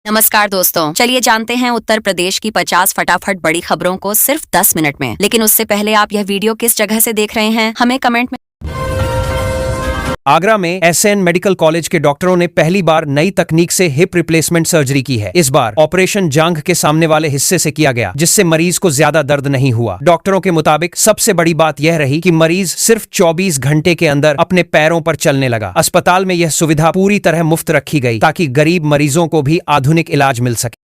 नमस्कार दोस्तों, चलिए जानते हैं उत्तर प्रदेश की 50 फटाफट बड़ी खबरों को सिर्फ 10 मिनट में। लेकिन उससे पहले आप यह वीडियो किस जगह से देख रहे हैं, हमें कमेंट में। आगरा में एसएन मेडिकल कॉलेज के डॉक्टरों ने पहली बार नई तकनीक से हिप रिप्लेसमेंट सर्जरी की है। इस बार ऑपरेशन जांघ के सामने वाले हिस्से से किया गया, जिससे मरीज को ज्यादा दर्द नहीं हुआ। डॉक्टरों के मुताबिक सबसे बड़ी बात यह रही कि मरीज सिर्फ 24 घंटे के अंदर अपने पैरों पर चलने लगा। अस्पताल में यह सुविधा पूरी तरह मुफ्त रखी गई ताकि गरीब मरीजों को भी आधुनिक इलाज मिल सके।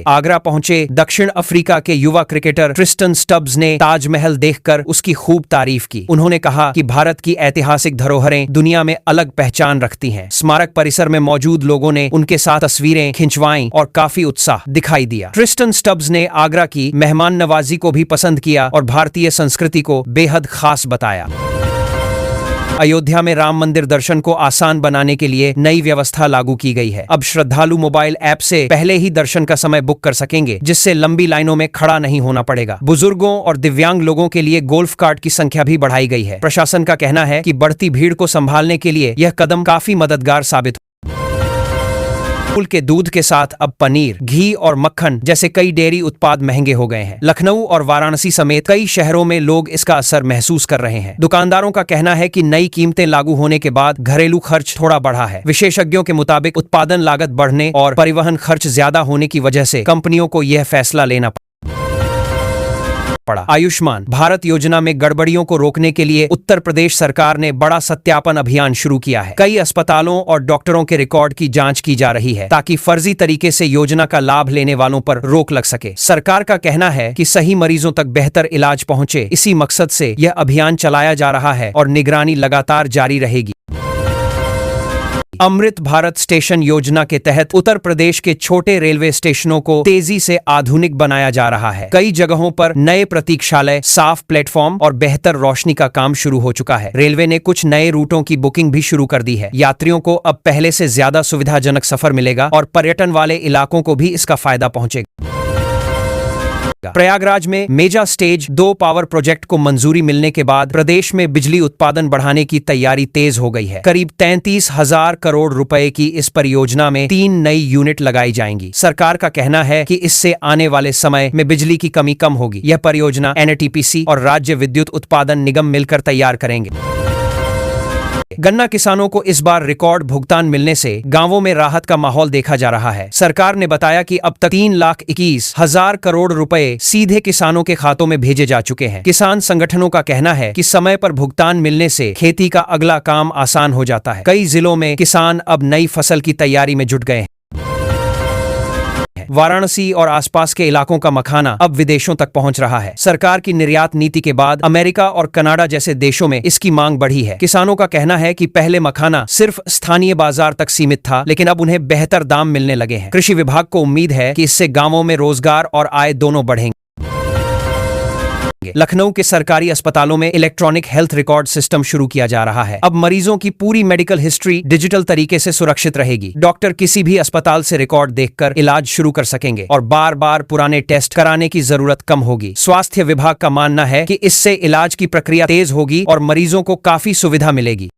आगरा पहुंचे दक्षिण अफ्रीका के युवा क्रिकेटर ट्रिस्टन स्टब्स ने ताजमहल देखकर उसकी खूब तारीफ की। उन्होंने कहा कि भारत की ऐतिहासिक धरोहरें दुनिया में अलग पहचान रखती हैं। स्मारक परिसर में मौजूद लोगों ने उनके साथ तस्वीरें खिंचवाईं और काफी उत्साह दिखाई दिया। ट्रिस्टन स्टब्स ने आगरा की मेहमान नवाजी को भी पसंद किया और भारतीय संस्कृति को बेहद खास बताया। अयोध्या में राम मंदिर दर्शन को आसान बनाने के लिए नई व्यवस्था लागू की गई है। अब श्रद्धालु मोबाइल ऐप से पहले ही दर्शन का समय बुक कर सकेंगे, जिससे लंबी लाइनों में खड़ा नहीं होना पड़ेगा। बुजुर्गों और दिव्यांग लोगों के लिए गोल्फ कार्ट की संख्या भी बढ़ाई गई है। प्रशासन का कहना है कि बढ़ती भीड़ को संभालने के लिए यह कदम काफी मददगार साबित के दूध के साथ अब पनीर, घी और मक्खन जैसे कई डेयरी उत्पाद महंगे हो गए हैं। लखनऊ और वाराणसी समेत कई शहरों में लोग इसका असर महसूस कर रहे हैं। दुकानदारों का कहना है कि नई कीमतें लागू होने के बाद घरेलू खर्च थोड़ा बढ़ा है। विशेषज्ञों के मुताबिक उत्पादन लागत बढ़ने और परिवहन खर्च ज्यादा होने की वजह से कंपनियों को यह फैसला लेना पड़ा। आयुष्मान भारत योजना में गड़बड़ियों को रोकने के लिए उत्तर प्रदेश सरकार ने बड़ा सत्यापन अभियान शुरू किया है। कई अस्पतालों और डॉक्टरों के रिकॉर्ड की जांच की जा रही है ताकि फर्जी तरीके से योजना का लाभ लेने वालों पर रोक लग सके। सरकार का कहना है कि सही मरीजों तक बेहतर इलाज पहुंचे, इसी मकसद से यह अभियान चलाया जा रहा है और निगरानी लगातार जारी रहेगी। अमृत भारत स्टेशन योजना के तहत उत्तर प्रदेश के छोटे रेलवे स्टेशनों को तेजी से आधुनिक बनाया जा रहा है। कई जगहों पर नए प्रतीक्षालय, साफ प्लेटफॉर्म और बेहतर रोशनी का काम शुरू हो चुका है। रेलवे ने कुछ नए रूटों की बुकिंग भी शुरू कर दी है। यात्रियों को अब पहले से ज्यादा सुविधाजनक सफर मिलेगा और पर्यटन वाले इलाकों को भी इसका फायदा पहुंचेगा। प्रयागराज में मेजा स्टेज 2 पावर प्रोजेक्ट को मंजूरी मिलने के बाद प्रदेश में बिजली उत्पादन बढ़ाने की तैयारी तेज हो गई है। करीब 33,000 करोड़ रुपए की इस परियोजना में 3 नई यूनिट लगाई जाएंगी। सरकार का कहना है कि इससे आने वाले समय में बिजली की कमी कम होगी। यह परियोजना एनटीपीसी और राज्य विद्युत उत्पादन निगम मिलकर तैयार करेंगे। गन्ना किसानों को इस बार रिकॉर्ड भुगतान मिलने से गांवों में राहत का माहौल देखा जा रहा है। सरकार ने बताया कि अब तक 3,21,000 करोड़ रुपए सीधे किसानों के खातों में भेजे जा चुके हैं। किसान संगठनों का कहना है कि समय पर भुगतान मिलने से खेती का अगला काम आसान हो जाता है। कई जिलों में किसान अब नई फसल की तैयारी में जुट गए हैं। वाराणसी और आसपास के इलाकों का मखाना अब विदेशों तक पहुंच रहा है। सरकार की निर्यात नीति के बाद अमेरिका और कनाडा जैसे देशों में इसकी मांग बढ़ी है। किसानों का कहना है कि पहले मखाना सिर्फ स्थानीय बाजार तक सीमित था, लेकिन अब उन्हें बेहतर दाम मिलने लगे हैं। कृषि विभाग को उम्मीद है कि इससे गांवों में रोजगार और आय दोनों बढ़ेंगे। लखनऊ के सरकारी अस्पतालों में इलेक्ट्रॉनिक हेल्थ रिकॉर्ड सिस्टम शुरू किया जा रहा है। अब मरीजों की पूरी मेडिकल हिस्ट्री डिजिटल तरीके से सुरक्षित रहेगी। डॉक्टर किसी भी अस्पताल से रिकॉर्ड देखकर इलाज शुरू कर सकेंगे और बार बार पुराने टेस्ट कराने की जरूरत कम होगी। स्वास्थ्य विभाग का मानना है कि इससे इलाज की प्रक्रिया तेज होगी और मरीजों को काफी सुविधा मिलेगी।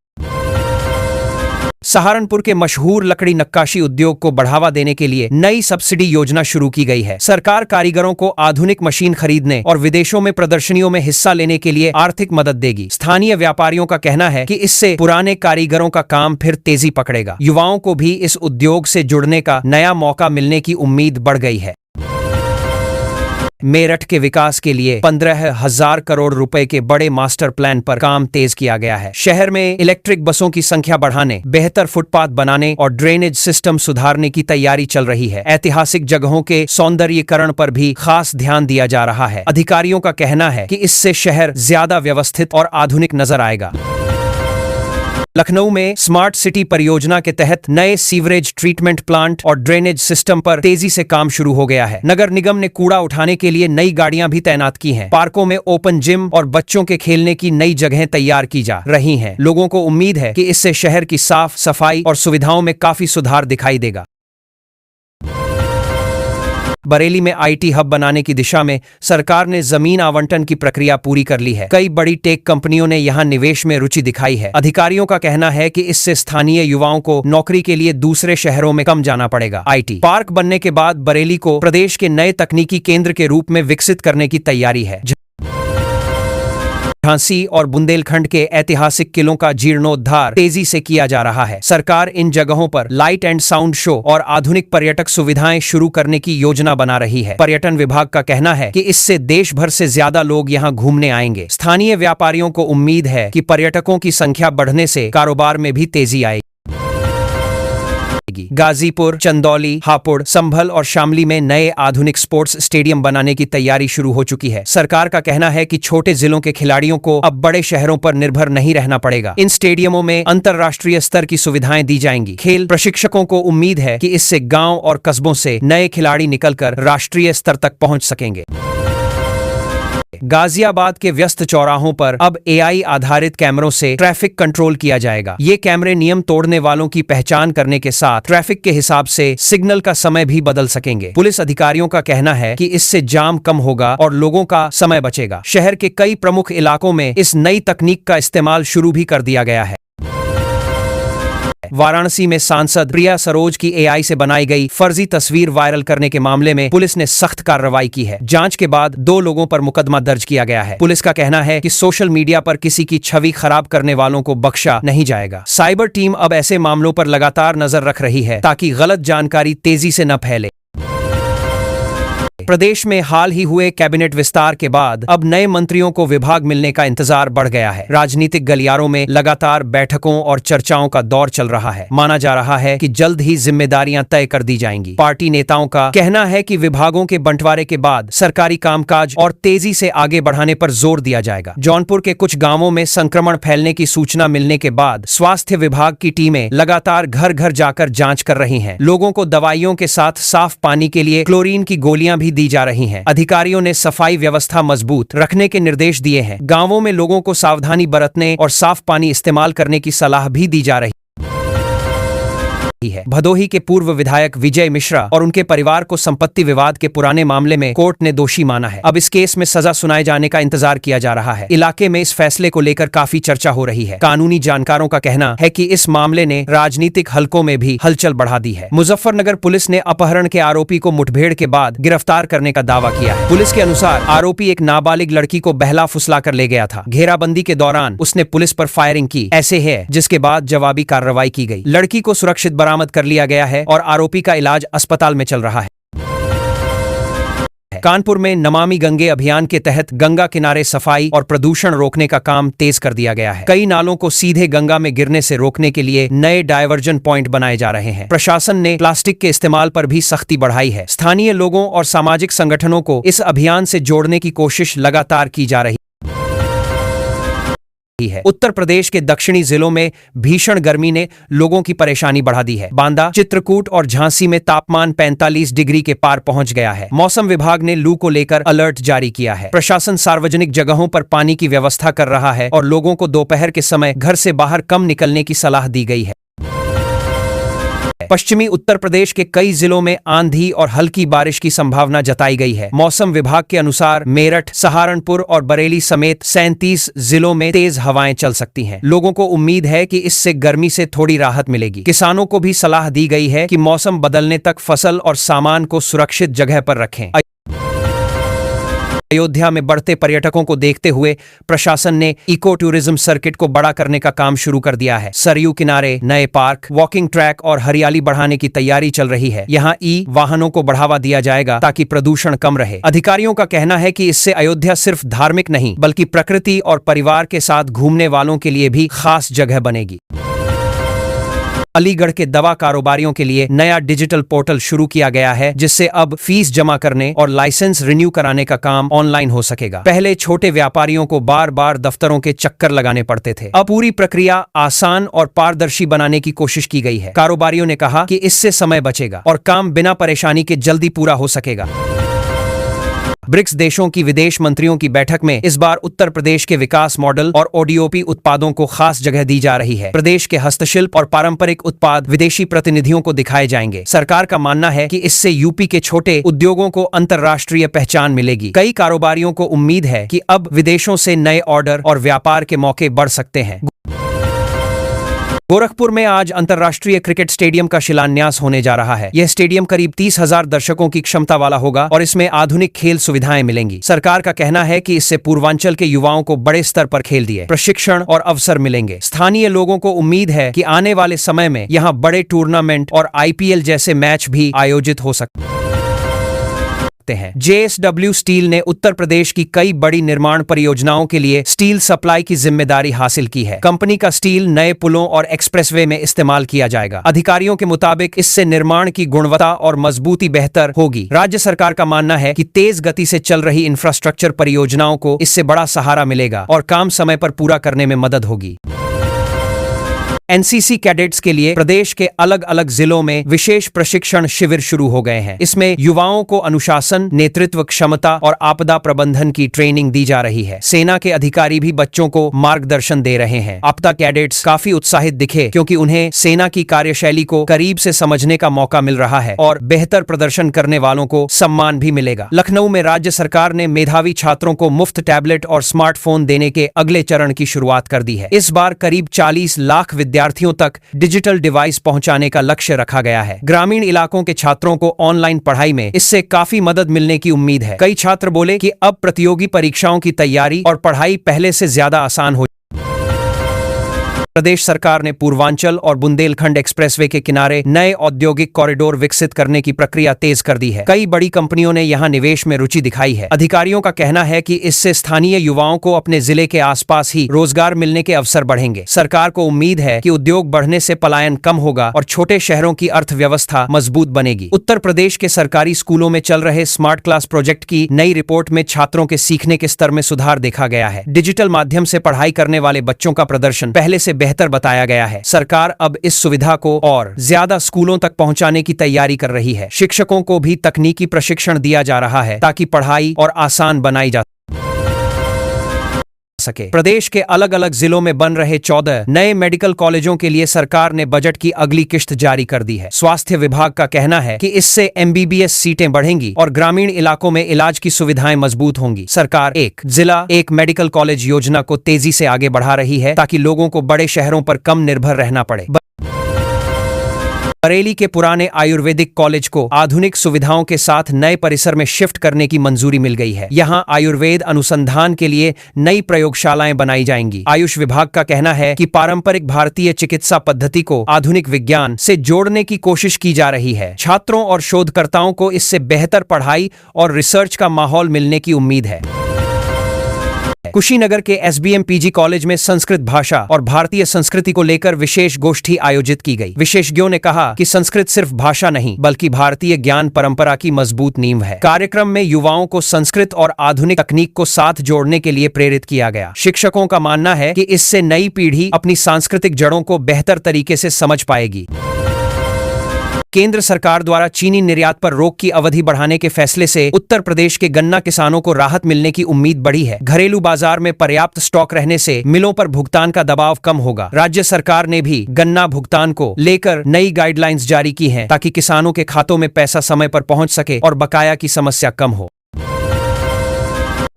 सहारनपुर के मशहूर लकड़ी नक्काशी उद्योग को बढ़ावा देने के लिए नई सब्सिडी योजना शुरू की गई है। सरकार कारीगरों को आधुनिक मशीन खरीदने और विदेशों में प्रदर्शनियों में हिस्सा लेने के लिए आर्थिक मदद देगी। स्थानीय व्यापारियों का कहना है कि इससे पुराने कारीगरों का काम फिर तेजी पकड़ेगा। युवाओं को भी इस उद्योग से जुड़ने का नया मौका मिलने की उम्मीद बढ़ गई है। मेरठ के विकास के लिए 15,000 करोड़ रुपए के बड़े मास्टर प्लान पर काम तेज किया गया है। शहर में इलेक्ट्रिक बसों की संख्या बढ़ाने, बेहतर फुटपाथ बनाने और ड्रेनेज सिस्टम सुधारने की तैयारी चल रही है। ऐतिहासिक जगहों के सौंदर्यीकरण पर भी खास ध्यान दिया जा रहा है। अधिकारियों का कहना है कि इससे शहर ज्यादा व्यवस्थित और आधुनिक नजर आएगा। लखनऊ में स्मार्ट सिटी परियोजना के तहत नए सीवरेज ट्रीटमेंट प्लांट और ड्रेनेज सिस्टम पर तेजी से काम शुरू हो गया है। नगर निगम ने कूड़ा उठाने के लिए नई गाड़ियां भी तैनात की हैं। पार्कों में ओपन जिम और बच्चों के खेलने की नई जगहें तैयार की जा रही हैं। लोगों को उम्मीद है कि इससे शहर की साफ सफाई और सुविधाओं में काफी सुधार दिखाई देगा। बरेली में आईटी हब बनाने की दिशा में सरकार ने जमीन आवंटन की प्रक्रिया पूरी कर ली है। कई बड़ी टेक कंपनियों ने यहां निवेश में रुचि दिखाई है। अधिकारियों का कहना है कि इससे स्थानीय युवाओं को नौकरी के लिए दूसरे शहरों में कम जाना पड़ेगा। आईटी पार्क बनने के बाद बरेली को प्रदेश के नए तकनीकी केंद्र के रूप में विकसित करने की तैयारी है। झांसी और बुंदेलखंड के ऐतिहासिक किलों का जीर्णोद्धार तेजी से किया जा रहा है। सरकार इन जगहों पर लाइट एंड साउंड शो और आधुनिक पर्यटक सुविधाएं शुरू करने की योजना बना रही है। पर्यटन विभाग का कहना है कि इससे देश भर से ज्यादा लोग यहां घूमने आएंगे। स्थानीय व्यापारियों को उम्मीद है कि पर्यटकों की संख्या बढ़ने से कारोबार में भी तेजी आएगी। गाजीपुर, चंदौली, हापुड़, संभल और शामली में नए आधुनिक स्पोर्ट्स स्टेडियम बनाने की तैयारी शुरू हो चुकी है। सरकार का कहना है कि छोटे जिलों के खिलाड़ियों को अब बड़े शहरों पर निर्भर नहीं रहना पड़ेगा। इन स्टेडियमों में अंतर्राष्ट्रीय स्तर की सुविधाएं दी जाएंगी। खेल प्रशिक्षकों को उम्मीद है कि इससे गांव और कस्बों से नए खिलाड़ी निकलकर राष्ट्रीय स्तर तक पहुंच सकेंगे। गाजियाबाद के व्यस्त चौराहों पर अब एआई आधारित कैमरों से ट्रैफिक कंट्रोल किया जाएगा। ये कैमरे नियम तोड़ने वालों की पहचान करने के साथ ट्रैफिक के हिसाब से सिग्नल का समय भी बदल सकेंगे। पुलिस अधिकारियों का कहना है कि इससे जाम कम होगा और लोगों का समय बचेगा। शहर के कई प्रमुख इलाकों में इस नई तकनीक का इस्तेमाल शुरू भी कर दिया गया है। वाराणसी में सांसद प्रिया सरोज की एआई से बनाई गई फर्जी तस्वीर वायरल करने के मामले में पुलिस ने सख्त कार्रवाई की है। जांच के बाद 2 लोगों पर मुकदमा दर्ज किया गया है। पुलिस का कहना है कि सोशल मीडिया पर किसी की छवि खराब करने वालों को बख्शा नहीं जाएगा। साइबर टीम अब ऐसे मामलों पर लगातार नजर रख रही है ताकि गलत जानकारी तेजी से न फैले। प्रदेश में हाल ही हुए कैबिनेट विस्तार के बाद अब नए मंत्रियों को विभाग मिलने का इंतजार बढ़ गया है। राजनीतिक गलियारों में लगातार बैठकों और चर्चाओं का दौर चल रहा है। माना जा रहा है कि जल्द ही जिम्मेदारियां तय कर दी जाएंगी। पार्टी नेताओं का कहना है कि विभागों के बंटवारे के बाद सरकारी कामकाज और तेजी से आगे बढ़ाने पर जोर दिया जाएगा। जौनपुर के कुछ गांवों में संक्रमण फैलने की सूचना मिलने के बाद स्वास्थ्य विभाग की टीमें लगातार घर घर जाकर जांच कर रही हैं। लोगों को दवाइयों के साथ साफ पानी के लिए क्लोरीन की गोलियां भी दी जा रही हैं। अधिकारियों ने सफाई व्यवस्था मजबूत रखने के निर्देश दिए हैं। गांवों में लोगों को सावधानी बरतने और साफ पानी इस्तेमाल करने की सलाह भी दी जा रही है। भदोही के पूर्व विधायक विजय मिश्रा और उनके परिवार को संपत्ति विवाद के पुराने मामले में कोर्ट ने दोषी माना है। अब इस केस में सजा सुनाए जाने का इंतजार किया जा रहा है। इलाके में इस फैसले को लेकर काफी चर्चा हो रही है। कानूनी जानकारों का कहना है कि इस मामले ने राजनीतिक हलकों में भी हलचल बढ़ा दी है। मुजफ्फरनगर पुलिस ने अपहरण के आरोपी को मुठभेड़ के बाद गिरफ्तार करने का दावा किया है। पुलिस के अनुसार आरोपी एक नाबालिग लड़की को बहला फुसला कर ले गया था। घेराबंदी के दौरान उसने पुलिस पर फायरिंग की। ऐसे है जिसके बाद जवाबी कार्रवाई की गई। लड़की को सुरक्षित बरामद कर लिया गया है और आरोपी का इलाज अस्पताल में चल रहा है। कानपुर में नमामि गंगे अभियान के तहत गंगा किनारे सफाई और प्रदूषण रोकने का काम तेज कर दिया गया है। कई नालों को सीधे गंगा में गिरने से रोकने के लिए नए डायवर्जन पॉइंट बनाए जा रहे हैं। प्रशासन ने प्लास्टिक के इस्तेमाल पर भी सख्ती बढ़ाई है। स्थानीय लोगों और सामाजिक संगठनों को इस अभियान से जोड़ने की कोशिश लगातार की जा रही है। उत्तर प्रदेश के दक्षिणी जिलों में भीषण गर्मी ने लोगों की परेशानी बढ़ा दी है। बांदा, चित्रकूट और झांसी में तापमान 45 डिग्री के पार पहुंच गया है। मौसम विभाग ने लू को लेकर अलर्ट जारी किया है। प्रशासन सार्वजनिक जगहों पर पानी की व्यवस्था कर रहा है और लोगों को दोपहर के समय घर से बाहर कम निकलने की सलाह दी गई है। पश्चिमी उत्तर प्रदेश के कई जिलों में आंधी और हल्की बारिश की संभावना जताई गई है। मौसम विभाग के अनुसार मेरठ, सहारनपुर और बरेली समेत 37 जिलों में तेज हवाएं चल सकती हैं। लोगों को उम्मीद है कि इससे गर्मी से थोड़ी राहत मिलेगी। किसानों को भी सलाह दी गई है कि मौसम बदलने तक फसल और सामान को सुरक्षित जगह पर रखें। अयोध्या में बढ़ते पर्यटकों को देखते हुए प्रशासन ने इको टूरिज्म सर्किट को बड़ा करने का काम शुरू कर दिया है। सरयू किनारे नए पार्क, वॉकिंग ट्रैक और हरियाली बढ़ाने की तैयारी चल रही है। यहाँ वाहनों को बढ़ावा दिया जाएगा ताकि प्रदूषण कम रहे। अधिकारियों का कहना है कि इससे अयोध्या सिर्फ धार्मिक नहीं बल्कि प्रकृति और परिवार के साथ घूमने वालों के लिए भी खास जगह बनेगी। अलीगढ़ के दवा कारोबारियों के लिए नया डिजिटल पोर्टल शुरू किया गया है, जिससे अब फीस जमा करने और लाइसेंस रिन्यू कराने का काम ऑनलाइन हो सकेगा। पहले छोटे व्यापारियों को बार बार दफ्तरों के चक्कर लगाने पड़ते थे। अब पूरी प्रक्रिया आसान और पारदर्शी बनाने की कोशिश की गई है। कारोबारियों ने कहा कि इससे समय बचेगा और काम बिना परेशानी के जल्दी पूरा हो सकेगा। ब्रिक्स देशों की विदेश मंत्रियों की बैठक में इस बार उत्तर प्रदेश के विकास मॉडल और ओडीओपी उत्पादों को खास जगह दी जा रही है। प्रदेश के हस्तशिल्प और पारंपरिक उत्पाद विदेशी प्रतिनिधियों को दिखाए जाएंगे। सरकार का मानना है कि इससे यूपी के छोटे उद्योगों को अंतर्राष्ट्रीय पहचान मिलेगी। कई कारोबारियों को उम्मीद है कि अब विदेशों से नए ऑर्डर और व्यापार के मौके बढ़ सकते हैं। गोरखपुर में आज अंतर्राष्ट्रीय क्रिकेट स्टेडियम का शिलान्यास होने जा रहा है। यह स्टेडियम करीब 30,000 दर्शकों की क्षमता वाला होगा और इसमें आधुनिक खेल सुविधाएं मिलेंगी। सरकार का कहना है कि इससे पूर्वांचल के युवाओं को बड़े स्तर पर खेल दिए प्रशिक्षण और अवसर मिलेंगे। स्थानीय लोगों को उम्मीद है कि आने वाले समय में यहां बड़े टूर्नामेंट और आईपीएल जैसे मैच भी आयोजित हो सकते हैं। जेएसडब्ल्यू स्टील ने उत्तर प्रदेश की कई बड़ी निर्माण परियोजनाओं के लिए स्टील सप्लाई की जिम्मेदारी हासिल की है। कंपनी का स्टील नए पुलों और एक्सप्रेसवे में इस्तेमाल किया जाएगा। अधिकारियों के मुताबिक इससे निर्माण की गुणवत्ता और मजबूती बेहतर होगी। राज्य सरकार का मानना है कि तेज गति से चल रही इंफ्रास्ट्रक्चर परियोजनाओं को इससे बड़ा सहारा मिलेगा और काम समय पर पूरा करने में मदद होगी। एनसीसी कैडेट्स के लिए प्रदेश के अलग अलग जिलों में विशेष प्रशिक्षण शिविर शुरू हो गए हैं। इसमें युवाओं को अनुशासन, नेतृत्व क्षमता और आपदा प्रबंधन की ट्रेनिंग दी जा रही है। सेना के अधिकारी भी बच्चों को मार्गदर्शन दे रहे हैं। आपदा कैडेट्स काफी उत्साहित दिखे क्योंकि उन्हें सेना की कार्यशैली को करीब से समझने का मौका मिल रहा है और बेहतर प्रदर्शन करने वालों को सम्मान भी मिलेगा। लखनऊ में राज्य सरकार ने मेधावी छात्रों को मुफ्त टैबलेट और स्मार्टफोन देने के अगले चरण की शुरुआत कर दी है। इस बार करीब 40 लाख विद्यार्थियों तक डिजिटल डिवाइस पहुंचाने का लक्ष्य रखा गया है। ग्रामीण इलाकों के छात्रों को ऑनलाइन पढ़ाई में इससे काफी मदद मिलने की उम्मीद है। कई छात्र बोले कि अब प्रतियोगी परीक्षाओं की तैयारी और पढ़ाई पहले से ज्यादा आसान हो। प्रदेश सरकार ने पूर्वांचल और बुंदेलखंड एक्सप्रेसवे के किनारे नए औद्योगिक कॉरिडोर विकसित करने की प्रक्रिया तेज कर दी है। कई बड़ी कंपनियों ने यहां निवेश में रुचि दिखाई है। अधिकारियों का कहना है कि इससे स्थानीय युवाओं को अपने जिले के आसपास ही रोजगार मिलने के अवसर बढ़ेंगे। सरकार को उम्मीद है कि उद्योग बढ़ने से पलायन कम होगा और छोटे शहरों की अर्थव्यवस्था मजबूत बनेगी। उत्तर प्रदेश के सरकारी स्कूलों में चल रहे स्मार्ट क्लास प्रोजेक्ट की नई रिपोर्ट में छात्रों के सीखने के स्तर में सुधार देखा गया है। डिजिटल माध्यम से पढ़ाई करने वाले बच्चों का प्रदर्शन पहले से बेहतर बताया गया है। सरकार अब इस सुविधा को और ज्यादा स्कूलों तक पहुंचाने की तैयारी कर रही है। शिक्षकों को भी तकनीकी प्रशिक्षण दिया जा रहा है ताकि पढ़ाई और आसान बनाई जा सके। प्रदेश के अलग अलग जिलों में बन रहे 14 नए मेडिकल कॉलेजों के लिए सरकार ने बजट की अगली किश्त जारी कर दी है। स्वास्थ्य विभाग का कहना है कि इससे एमबीबीएस सीटें बढ़ेंगी और ग्रामीण इलाकों में इलाज की सुविधाएं मजबूत होंगी। सरकार एक जिला एक मेडिकल कॉलेज योजना को तेजी से आगे बढ़ा रही है ताकि लोगों को बड़े शहरों पर कम निर्भर रहना पड़े। बरेली के पुराने आयुर्वेदिक कॉलेज को आधुनिक सुविधाओं के साथ नए परिसर में शिफ्ट करने की मंजूरी मिल गई है। यहां आयुर्वेद अनुसंधान के लिए नई प्रयोगशालाएं बनाई जाएंगी। आयुष विभाग का कहना है कि पारंपरिक भारतीय चिकित्सा पद्धति को आधुनिक विज्ञान से जोड़ने की कोशिश की जा रही है। छात्रों और शोधकर्ताओं को इससे बेहतर पढ़ाई और रिसर्च का माहौल मिलने की उम्मीद है। कुशीनगर के एसबीएम पीजी कॉलेज में संस्कृत भाषा और भारतीय संस्कृति को लेकर विशेष गोष्ठी आयोजित की गई। विशेषज्ञों ने कहा कि संस्कृत सिर्फ भाषा नहीं बल्कि भारतीय ज्ञान परंपरा की मजबूत नींव है। कार्यक्रम में युवाओं को संस्कृत और आधुनिक तकनीक को साथ जोड़ने के लिए प्रेरित किया गया। शिक्षकों का मानना है कि इससे नई पीढ़ी अपनी सांस्कृतिक जड़ों को बेहतर तरीके से समझ पाएगी। केंद्र सरकार द्वारा चीनी निर्यात पर रोक की अवधि बढ़ाने के फैसले से उत्तर प्रदेश के गन्ना किसानों को राहत मिलने की उम्मीद बढ़ी है। घरेलू बाजार में पर्याप्त स्टॉक रहने से मिलों पर भुगतान का दबाव कम होगा। राज्य सरकार ने भी गन्ना भुगतान को लेकर नई गाइडलाइंस जारी की हैं ताकि किसानों के खातों में पैसा समय पर पहुंच सके और बकाया की समस्या कम हो।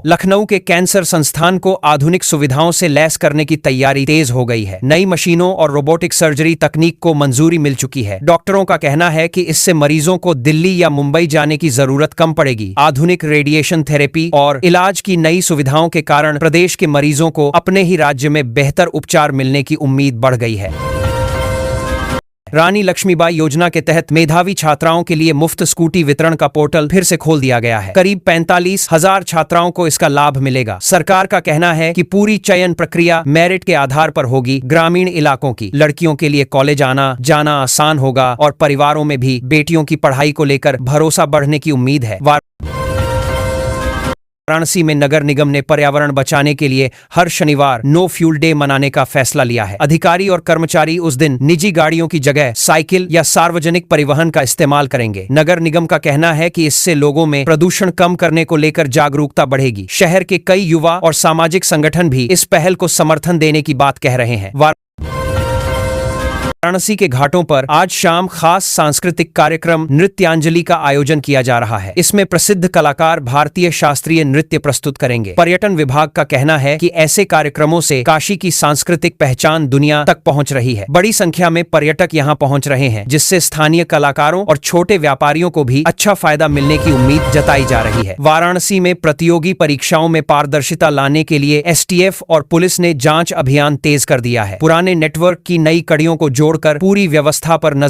लखनऊ के कैंसर संस्थान को आधुनिक सुविधाओं से लैस करने की तैयारी तेज हो गई है। नई मशीनों और रोबोटिक सर्जरी तकनीक को मंजूरी मिल चुकी है। डॉक्टरों का कहना है कि इससे मरीजों को दिल्ली या मुंबई जाने की जरूरत कम पड़ेगी। आधुनिक रेडिएशन थेरेपी और इलाज की नई सुविधाओं के कारण प्रदेश के मरीजों को अपने ही राज्य में बेहतर उपचार मिलने की उम्मीद बढ़ गई है। रानी लक्ष्मीबाई योजना के तहत मेधावी छात्राओं के लिए मुफ्त स्कूटी वितरण का पोर्टल फिर से खोल दिया गया है। करीब 45,000 छात्राओं को इसका लाभ मिलेगा। सरकार का कहना है कि पूरी चयन प्रक्रिया मेरिट के आधार पर होगी। ग्रामीण इलाकों की लड़कियों के लिए कॉलेज आना जाना आसान होगा और परिवारों में भी बेटियों की पढ़ाई को लेकर भरोसा बढ़ने की उम्मीद है। वाराणसी में नगर निगम ने पर्यावरण बचाने के लिए हर शनिवार नो फ्यूल डे मनाने का फैसला लिया है। अधिकारी और कर्मचारी उस दिन निजी गाड़ियों की जगह साइकिल या सार्वजनिक परिवहन का इस्तेमाल करेंगे। नगर निगम का कहना है कि इससे लोगों में प्रदूषण कम करने को लेकर जागरूकता बढ़ेगी। शहर के कई युवा और सामाजिक संगठन भी इस पहल को समर्थन देने की बात कह रहे हैं। वाराणसी के घाटों पर आज शाम खास सांस्कृतिक कार्यक्रम नृत्यांजलि का आयोजन किया जा रहा है। इसमें प्रसिद्ध कलाकार भारतीय शास्त्रीय नृत्य प्रस्तुत करेंगे। पर्यटन विभाग का कहना है कि ऐसे कार्यक्रमों से काशी की सांस्कृतिक पहचान दुनिया तक पहुंच रही है। बड़ी संख्या में पर्यटक यहां पहुंच रहे हैं, जिससे स्थानीय कलाकारों और छोटे व्यापारियों को भी अच्छा फायदा मिलने की उम्मीद जताई जा रही है। वाराणसी में प्रतियोगी परीक्षाओं में पारदर्शिता लाने के लिए एसटीएफ और पुलिस ने जांच अभियान तेज कर दिया है। पुराने नेटवर्क की नई कड़ियों को जोड़कर पूरी व्यवस्था पर नजर